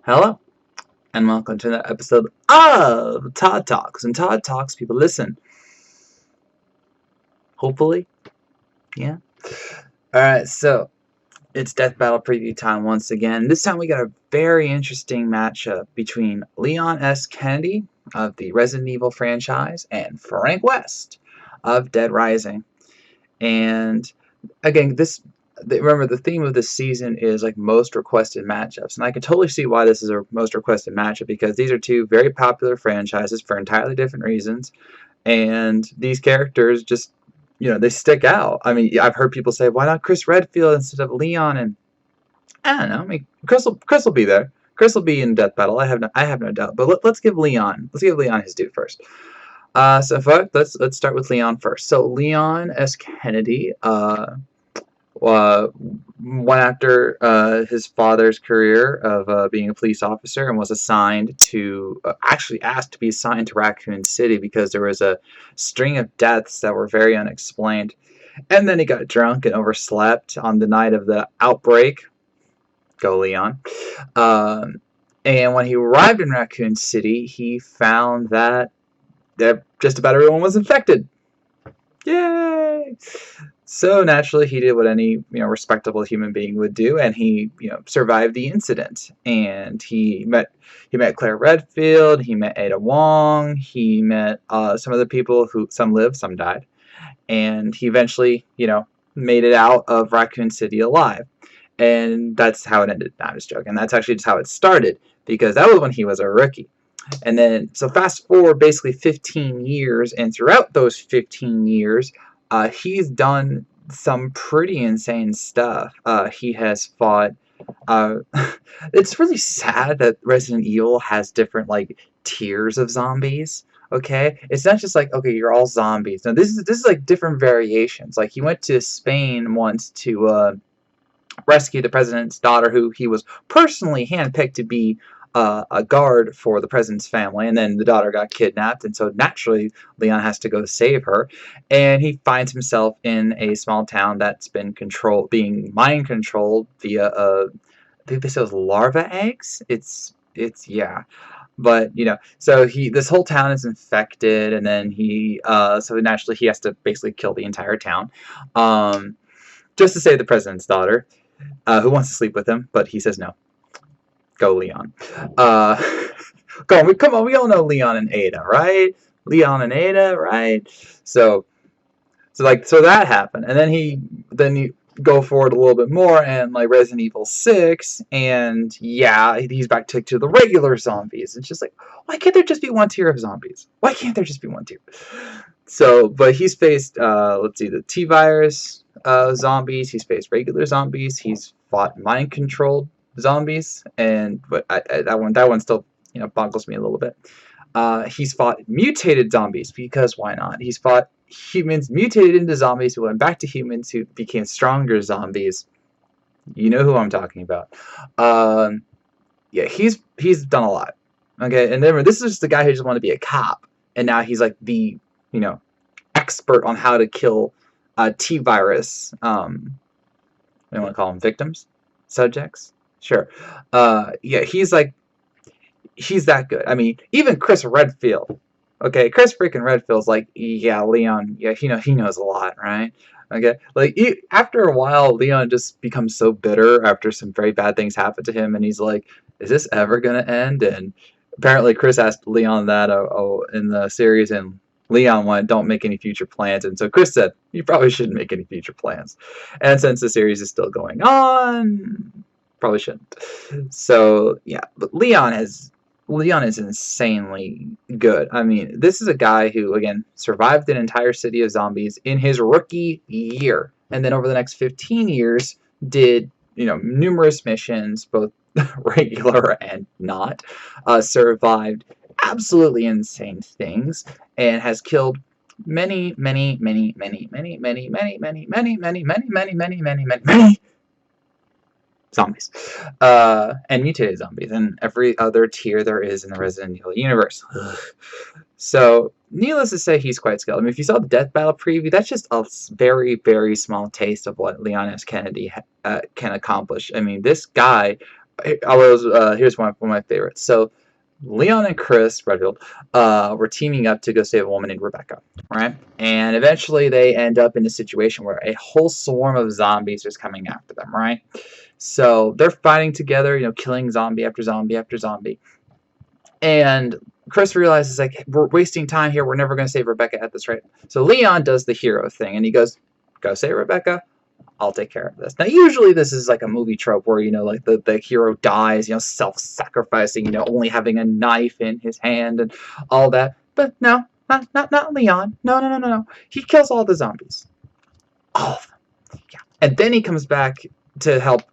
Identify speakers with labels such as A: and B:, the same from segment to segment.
A: Hello, and welcome to another episode of Todd Talks. And Todd Talks, people listen. Hopefully, yeah. Alright, so it's Death Battle Preview time once again. This time we got a very interesting matchup between Leon S. Kennedy of the Resident Evil franchise and Frank West of Dead Rising. And again, remember the theme of this season is like most requested matchups, and I can totally see why this is a most requested matchup because these are two very popular franchises for entirely different reasons, and these characters just they stick out. I mean, I've heard people say, why not Chris Redfield instead of Leon? And I don't know. I mean, Chris will be there. Chris will be in Death Battle. I have no doubt. But let's give Leon his due first. So let's start with Leon first. So Leon S. Kennedy, went after his father's career of being a police officer and was assigned to, actually asked to be assigned to Raccoon City because there was a string of deaths that were very unexplained. And then he got drunk and overslept on the night of the outbreak. Go Leon. And when he arrived in Raccoon City, he found that just about everyone was infected. Yay! So naturally, he did what any respectable human being would do, and he survived the incident. And he met Claire Redfield, he met Ada Wong, he met some of the people who some lived, some died, and he eventually made it out of Raccoon City alive. And that's how it ended. No, I'm just joking. That's actually just how it started, because that was when he was a rookie. And then, so fast forward basically 15 years, and throughout those 15 years, he's done some pretty insane stuff. He has fought. It's really sad that Resident Evil has different tiers of zombies. Okay, it's not just like, okay, you're all zombies. No, this is like different variations. Like he went to Spain once to rescue the president's daughter, who he was personally handpicked to be a guard for the president's family, and then the daughter got kidnapped, and so naturally Leon has to go save her, and he finds himself in a small town that's been being mind controlled via I think this was larva eggs. It's yeah, but so this whole town is infected, and then so naturally he has to basically kill the entire town, just to save the president's daughter, who wants to sleep with him, but he says no. Go Leon. Come on, we all know Leon and Ada, right? Leon and Ada, right? So that happened, and then you go forward a little bit more, and like Resident Evil 6, and yeah, he's back to the regular zombies. It's just like, why can't there just be one tier of zombies? Why can't there just be one tier? So, but he's faced, let's see, the T-virus zombies. He's faced regular zombies. He's fought mind-controlled zombies, but that one still boggles me a little bit. He's fought mutated zombies, because why not? He's fought humans mutated into zombies who went back to humans who became stronger zombies. You know who I'm talking about. Yeah, he's done a lot. Okay, and then this is just the guy who just wanted to be a cop, and now he's like the expert on how to kill T-virus. We want to call them victims, subjects. Sure. Yeah, he's that good. I mean, even Chris Redfield. Okay, Chris freaking Redfield's like, yeah, Leon. Yeah, he knows a lot, right? Okay, after a while, Leon just becomes so bitter after some very bad things happen to him, and he's like, is this ever gonna end? And apparently, Chris asked Leon that in the series, and Leon went, don't make any future plans. And so Chris said, you probably shouldn't make any future plans. And since the series is still going on, probably shouldn't. So yeah, but Leon is insanely good. I mean, this is a guy who, again, survived an entire city of zombies in his rookie year, and then over the next 15 years did numerous missions, both regular and not, survived absolutely insane things, and has killed many zombies, and mutated zombies, and every other tier there is in the Resident Evil universe. So, needless to say, he's quite skilled. I mean, if you saw the Death Battle preview, that's just a very, very small taste of what Leon S. Kennedy can accomplish. I mean, this guy here's one of my favorites. So Leon and Chris Redfield were teaming up to go save a woman named Rebecca, right? And eventually they end up in a situation where a whole swarm of zombies is coming after them, right? So they're fighting together, killing zombie after zombie after zombie. And Chris realizes, like, we're wasting time here. We're never going to save Rebecca at this rate. So Leon does the hero thing, and he goes, go save Rebecca. I'll take care of this. Now, usually this is like a movie trope where, like the hero dies, self-sacrificing, only having a knife in his hand and all that. But no, not Leon. No. He kills all the zombies. All of them. Yeah. And then he comes back to help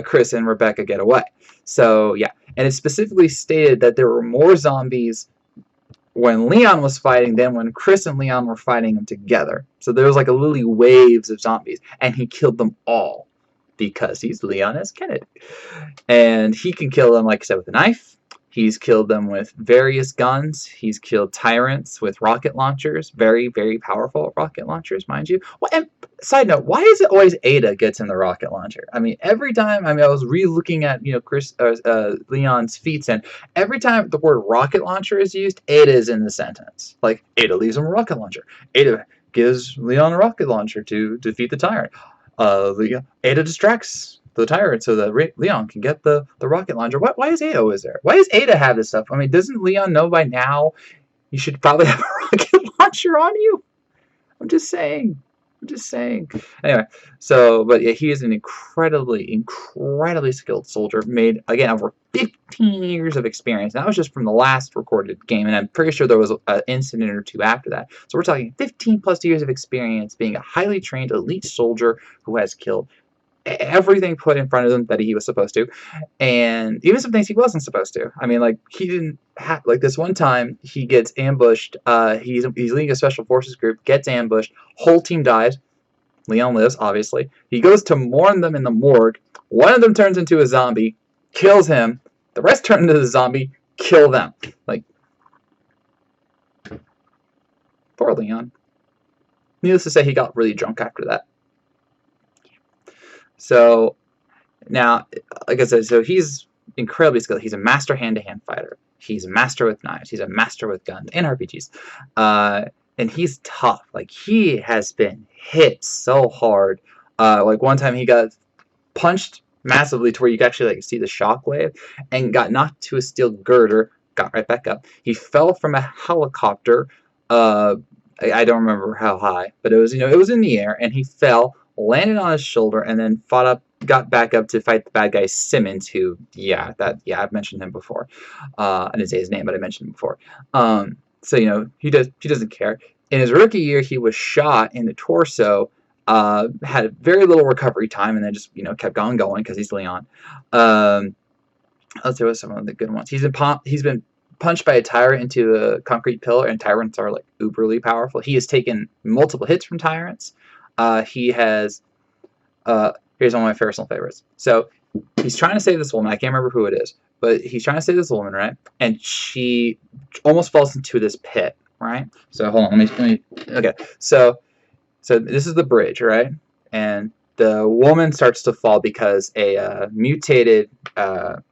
A: Chris and Rebecca get away. So, yeah. And it's specifically stated that there were more zombies when Leon was fighting than when Chris and Leon were fighting them together. So there was like literally waves of zombies, and he killed them all because he's Leon S. Kennedy. And he can kill them, like I said, with a knife. He's killed them with various guns. He's killed tyrants with rocket launchers, very, very powerful rocket launchers, mind you. Well, and side note, why is it always Ada gets in the rocket launcher? I mean, every time, I was re-looking at, Leon's feats, and every time the word rocket launcher is used, Ada is in the sentence. Like, Ada leaves him a rocket launcher. Ada gives Leon a rocket launcher to defeat the tyrant. Ada distracts the tyrant so that Leon can get the rocket launcher. Why is Ada always there? Why does Ada have this stuff? I mean, doesn't Leon know by now you should probably have a rocket launcher on you? I'm just saying. Anyway, but yeah, he is an incredibly skilled soldier, made, again, over 15 years of experience. And that was just from the last recorded game, and I'm pretty sure there was an incident or two after that. So we're talking 15 plus years of experience being a highly trained elite soldier who has killed everything put in front of him that he was supposed to, and even some things he wasn't supposed to. I mean, like, he didn't have, like, this one time he gets ambushed. He's leading a special forces group, gets ambushed, whole team dies. Leon lives, obviously. He goes to mourn them in the morgue. One of them turns into a zombie, kills him. The rest turn into the zombie, kill them. Like, poor Leon. Needless to say, he got really drunk after that. So now, like I said, so he's incredibly skilled. He's a master hand-to-hand fighter. He's a master with knives. He's a master with guns and RPGs. And he's tough. Like, he has been hit so hard. Like, one time he got punched massively to where you could actually, like, see the shockwave, and got knocked to a steel girder, got right back up. He fell from a helicopter. I don't remember how high, but it was, it was in the air, and he fell, landed on his shoulder, and then got back up to fight the bad guy Simmons, who, I've mentioned him before. I didn't say his name, but I mentioned him before. So, he doesn't care. In his rookie year, he was shot in the torso, had very little recovery time, and then just, kept on going because he's Leon. Let's see what some of the good ones. He's been punched by a tyrant into a concrete pillar, and tyrants are, like, uberly powerful. He has taken multiple hits from tyrants. He has, here's one of my personal favorites. So he's trying to save this woman. I can't remember who it is, but he's trying to save this woman, right? And she almost falls into this pit, right? So hold on, let me okay. So this is the bridge, right? And the woman starts to fall because a mutated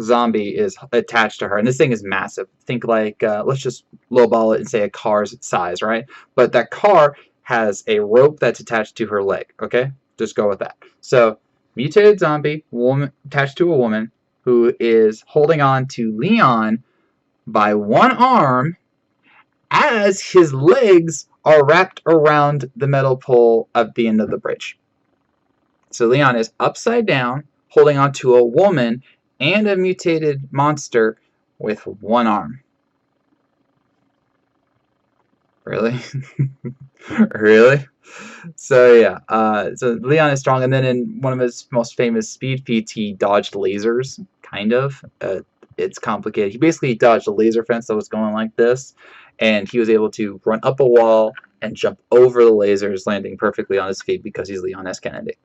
A: zombie is attached to her, and this thing is massive. Think like, let's just lowball it and say a car's size, right? But that car has a rope that's attached to her leg, okay? Just go with that. So, mutated zombie, woman attached to a woman who is holding on to Leon by one arm as his legs are wrapped around the metal pole at the end of the bridge. So Leon is upside down, holding on to a woman and a mutated monster with one arm. Really? Really? So yeah, so Leon is strong, and then in one of his most famous speed feats, he dodged lasers, kind of. It's complicated. He basically dodged a laser fence that was going like this, and he was able to run up a wall and jump over the lasers, landing perfectly on his feet because he's Leon S. Kennedy.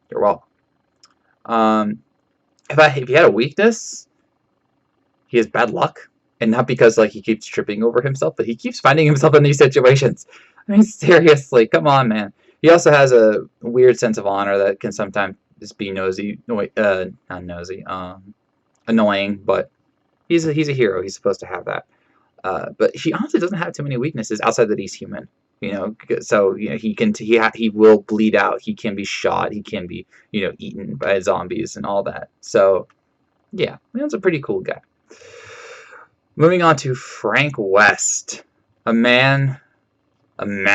A: You're welcome. If he had a weakness, he has bad luck. And not because, like, he keeps tripping over himself, but he keeps finding himself in these situations. I mean, seriously, come on, man. He also has a weird sense of honor that can sometimes just be nosy, not nosy, annoying, but he's a hero. He's supposed to have that. But he honestly doesn't have too many weaknesses outside that he's human. So he will bleed out. He can be shot. He can be eaten by zombies and all that. So yeah, Leon's a pretty cool guy. Moving on to Frank West, a man, and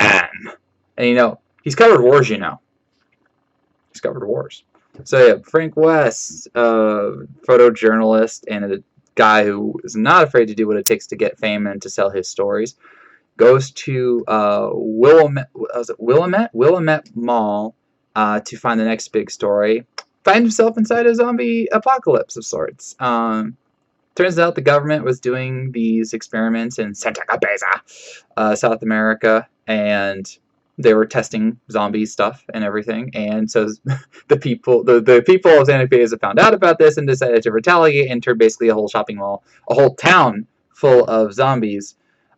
A: he's covered wars. He's covered wars. So yeah, Frank West, photojournalist and a guy who is not afraid to do what it takes to get fame and to sell his stories, goes to Willamette Mall to find the next big story. Find himself inside a zombie apocalypse of sorts. Turns out the government was doing these experiments in Santa Cabeza, South America, and they were testing zombie stuff and everything. And so the people of Santa Cabeza found out about this and decided to retaliate and turn basically a whole shopping mall, a whole town full of zombies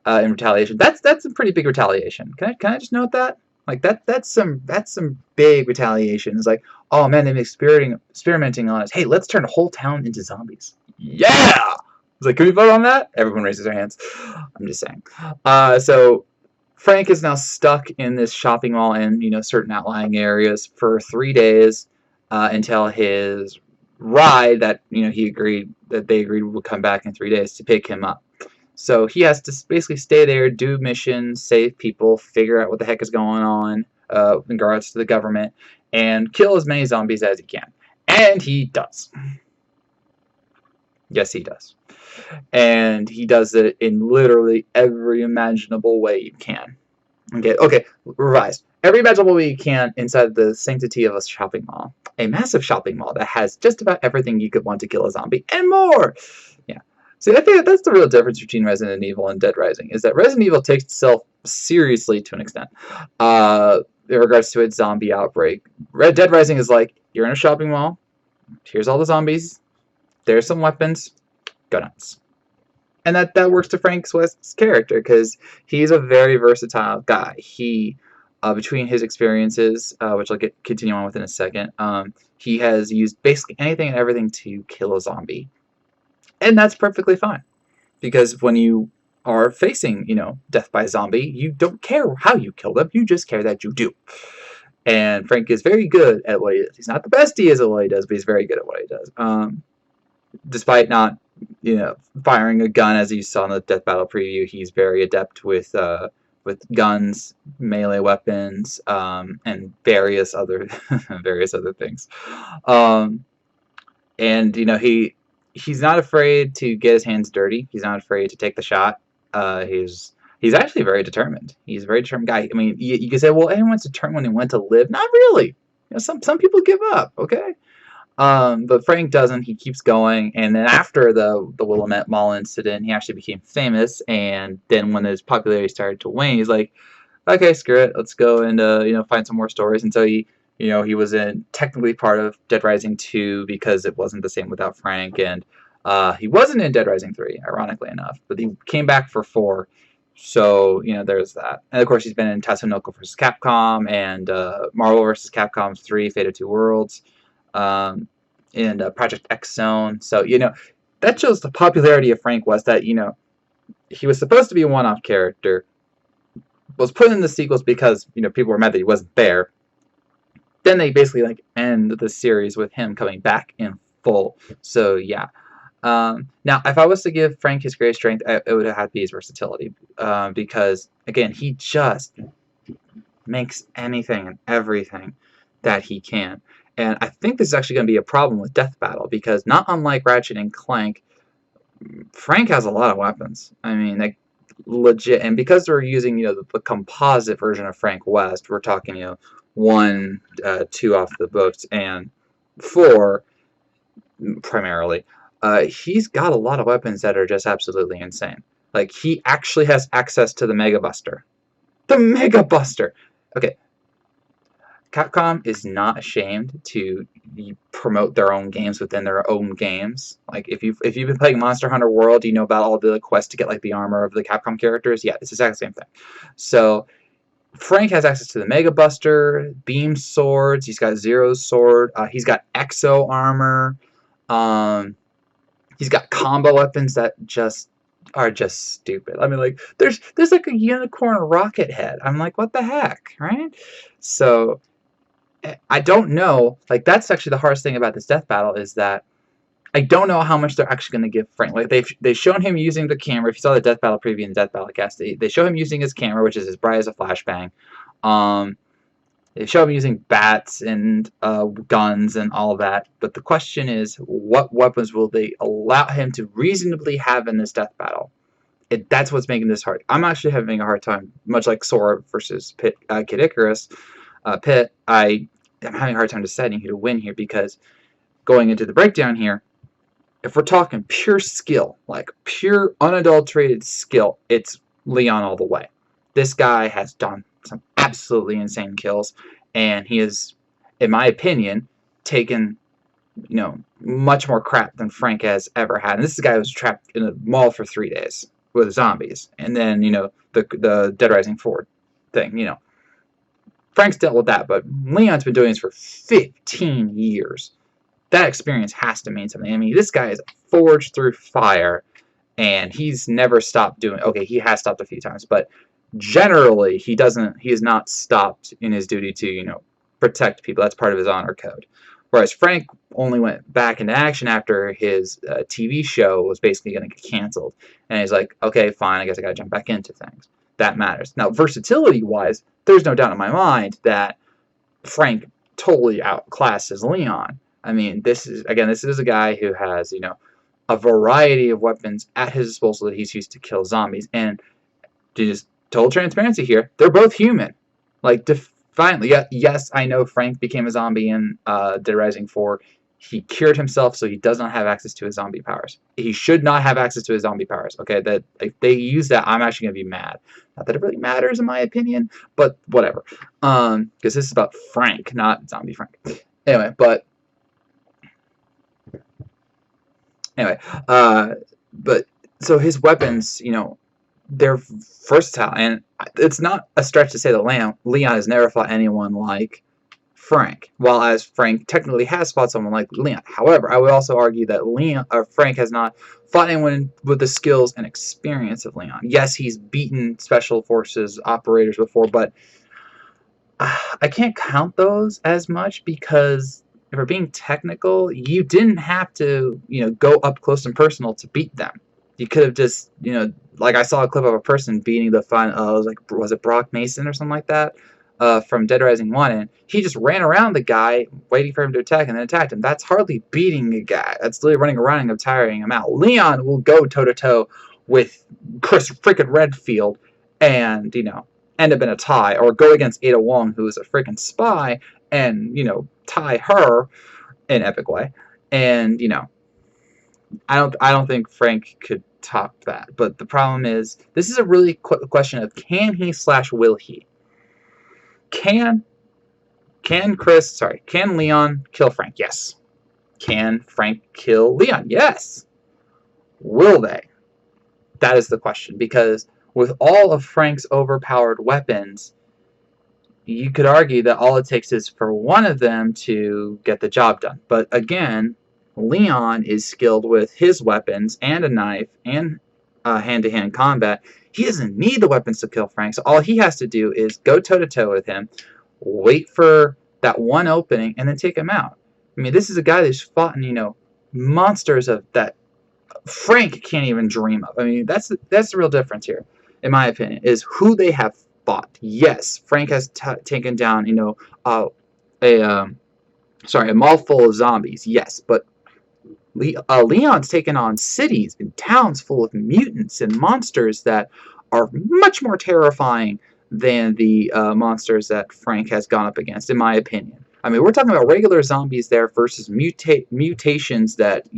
A: in retaliation. That's a pretty big retaliation. Can I just note that? Like that's some big retaliation. It's like, oh man, they've been experimenting on us. Hey, let's turn a whole town into zombies. Yeah! It's like, can we vote on that? Everyone raises their hands. I'm just saying. So Frank is now stuck in this shopping mall in certain outlying areas for 3 days until his ride that they agreed would come back in 3 days to pick him up. So he has to basically stay there, do missions, save people, figure out what the heck is going on in regards to the government, and kill as many zombies as he can. And he does. Yes, he does. And he does it in literally every imaginable way you can. Okay, revised. Every imaginable way you can inside the sanctity of a shopping mall. A massive shopping mall that has just about everything you could want to kill a zombie and more. Yeah. See, I think that's the real difference between Resident Evil and Dead Rising, is that Resident Evil takes itself seriously to an extent in regards to its zombie outbreak. Dead Rising is like, you're in a shopping mall, here's all the zombies, there's some weapons, go nuts. And that works to Frank West's character, because he's a very versatile guy. He, between his experiences, which I'll continue on with in a second, he has used basically anything and everything to kill a zombie. And that's perfectly fine. Because when you are facing, death by zombie, you don't care how you kill them, you just care that you do. And Frank is very good at what he does. He's not the best he is at what he does, but he's very good at what he does. Despite not firing a gun, as you saw in the Death Battle preview, he's very adept with guns, melee weapons, and various other things. And he's not afraid to get his hands dirty. He's not afraid to take the shot. He's actually very determined. He's a very determined guy. I mean, you can say, well, everyone's determined when they want to live. Not really. Some people give up. Okay. But Frank doesn't. He keeps going, and then after the Willamette Mall incident, he actually became famous. And then when his popularity started to wane, he's like, "Okay, screw it. Let's go and find some more stories." And so he was technically part of Dead Rising 2 because it wasn't the same without Frank, and he wasn't in Dead Rising 3, ironically enough, but he came back for 4. So there's that. And of course, he's been in Tatsunoko vs. Capcom and Marvel vs. Capcom 3, Fate of Two Worlds. And Project X Zone. So, that shows the popularity of Frank West, that, he was supposed to be a one-off character, was put in the sequels because, people were mad that he wasn't there. Then they basically, end the series with him coming back in full. So, yeah. Now, if I was to give Frank his greatest strength, it would have to be his versatility. Because, again, he just makes anything and everything that he can. And I think this is actually going to be a problem with Death Battle, because not unlike Ratchet and Clank, Frank has a lot of weapons. I mean, legit. And because we're using, the composite version of Frank West, we're talking, 1, 2 off the books, and 4 primarily. He's got a lot of weapons that are just absolutely insane. Like, he actually has access to the Mega Buster. The Mega Buster! Okay. Capcom is not ashamed to promote their own games within their own games. Like, if you've been playing Monster Hunter World, you know about all the quests to get the armor of the Capcom characters. Yeah, it's the exact same thing. So Frank has access to the Mega Buster, beam swords. He's got Zero's sword. He's got exo armor. Um, he's got combo weapons that are just stupid. I mean, like there's like a unicorn rocket head. I'm like, what the heck, right? So I don't know. Like that's actually the hardest thing about this death battle is that I don't know how much they're actually going to give Frank. Like they've shown him using the camera. If you saw the death battle preview and the death battle cast, they show him using his camera, which is as bright as a flashbang. Um, they show him using bats and guns and all that. But the question is, what weapons will they allow him to reasonably have in this death battle? That's what's making this hard. I'm actually having a hard time, much like Sora versus Kid Icarus. Pit, I'm having a hard time deciding who to win here because going into the breakdown here, if we're talking pure skill, like pure unadulterated skill, it's Leon all the way. This guy has done some absolutely insane kills, and he is, in my opinion, taken much more crap than Frank has ever had. And this is a guy who was trapped in a mall for 3 days with zombies, and then the Dead Rising 4 thing. Frank's dealt with that, but Leon's been doing this for 15 years. That experience has to mean something. I mean, this guy is forged through fire, and he's never stopped doing. Okay, he has stopped a few times, but generally he doesn't. He has not stopped in his duty to protect people. That's part of his honor code. Whereas Frank only went back into action after his TV show was basically going to get canceled, and he's like, okay, fine, I guess I got to jump back into things. That matters. Now, versatility-wise, there's no doubt in my mind that Frank totally outclasses Leon. I mean, this is a guy who has, a variety of weapons at his disposal that he's used to kill zombies. And to just total transparency here, they're both human. Like, defiantly. Yes, I know Frank became a zombie in Dead Rising 4. He cured himself, so he does not have access to his zombie powers. He should not have access to his zombie powers. Okay, that if they use that, I'm actually gonna be mad. Not that it really matters in my opinion, but whatever. Because this is about Frank, not zombie Frank. Anyway, but so his weapons, they're versatile, and it's not a stretch to say that Leon has never fought anyone like Frank, while as Frank technically has fought someone like Leon. However, I would also argue that Frank has not fought anyone with the skills and experience of Leon. Yes, he's beaten special forces operators before, but I can't count those as much because if we're being technical, you didn't have to, go up close and personal to beat them. You could have just, like I saw a clip of a person beating the was it Brock Mason or something like that? From Dead Rising 1, and he just ran around the guy waiting for him to attack and then attacked him. That's hardly beating a guy. That's literally running around and tiring him out. Leon will go toe-to-toe with Chris freaking Redfield and, end up in a tie, or go against Ada Wong, who is a freaking spy, and, tie her in an epic way. And, I don't think Frank could top that. But the problem is, this is a really question of can he / will he? Can Leon kill Frank? Yes. Can Frank kill Leon? Yes. Will they? That is the question. Because with all of Frank's overpowered weapons, you could argue that all it takes is for one of them to get the job done. But again, Leon is skilled with his weapons and a knife and hand-to-hand combat. He doesn't need the weapons to kill Frank, so all he has to do is go toe-to-toe with him, wait for that one opening, and then take him out. I mean, this is a guy that's fought in, monsters of that Frank can't even dream of. I mean, that's the real difference here, in my opinion, is who they have fought. Yes, Frank has taken down, a mall full of zombies. Yes, but Leon's taken on cities and towns full of mutants and monsters that are much more terrifying than the monsters that Frank has gone up against, in my opinion. I mean, we're talking about regular zombies there versus mutations that,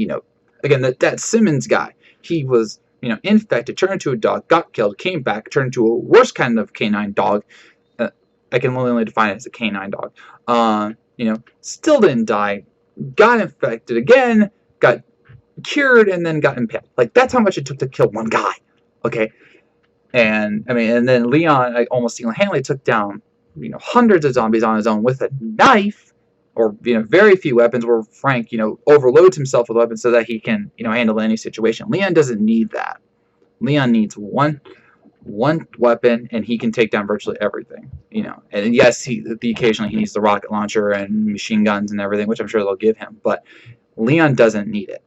A: again, that Simmons guy, he was, infected, turned into a dog, got killed, came back, turned into a worse kind of canine dog. I can only define it as a canine dog. Still didn't die, got infected again, got cured, and then got impaled. Like, that's how much it took to kill one guy. Okay? And I mean, and then Leon like, almost single-handedly took down, you know, hundreds of zombies on his own with a knife, or you know, very few weapons. Where Frank, you know, overloads himself with weapons so that he can, you know, handle any situation. Leon doesn't need that. Leon needs one weapon, and he can take down virtually everything. You know, and yes, occasionally he needs the rocket launcher and machine guns and everything, which I'm sure they'll give him. But Leon doesn't need it.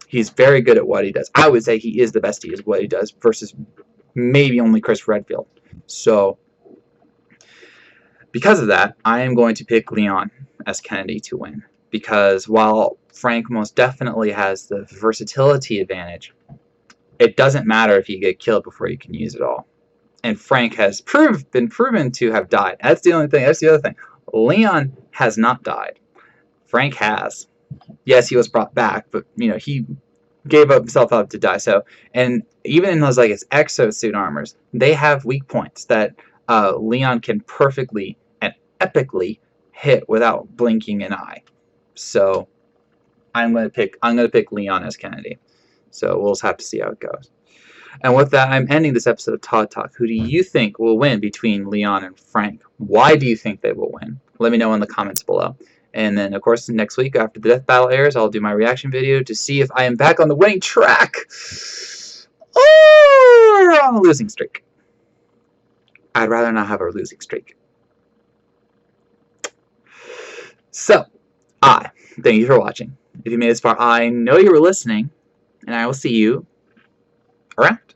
A: He's very good at what he does. I would say he is the best at what he does versus maybe only Chris Redfield. So because of that, I am going to pick Leon S. Kennedy to win. Because while Frank most definitely has the versatility advantage, it doesn't matter if you get killed before you can use it all. And Frank has been proven to have died. That's the only thing. That's the other thing. Leon has not died. Frank has. Yes, he was brought back, but you know, he gave himself up to die. So, and even in those like his exosuit armors, they have weak points that Leon can perfectly and epically hit without blinking an eye. So, I'm gonna pick Leon S. Kennedy. So we'll just have to see how it goes. And with that, I'm ending this episode of Todd Talk. Who do you think will win between Leon and Frank? Why do you think they will win? Let me know in the comments below. And then, of course, next week after the death battle airs, I'll do my reaction video to see if I am back on the winning track or on a losing streak. I'd rather not have a losing streak. So, thank you for watching. If you made this far, I know you were listening, and I will see you around.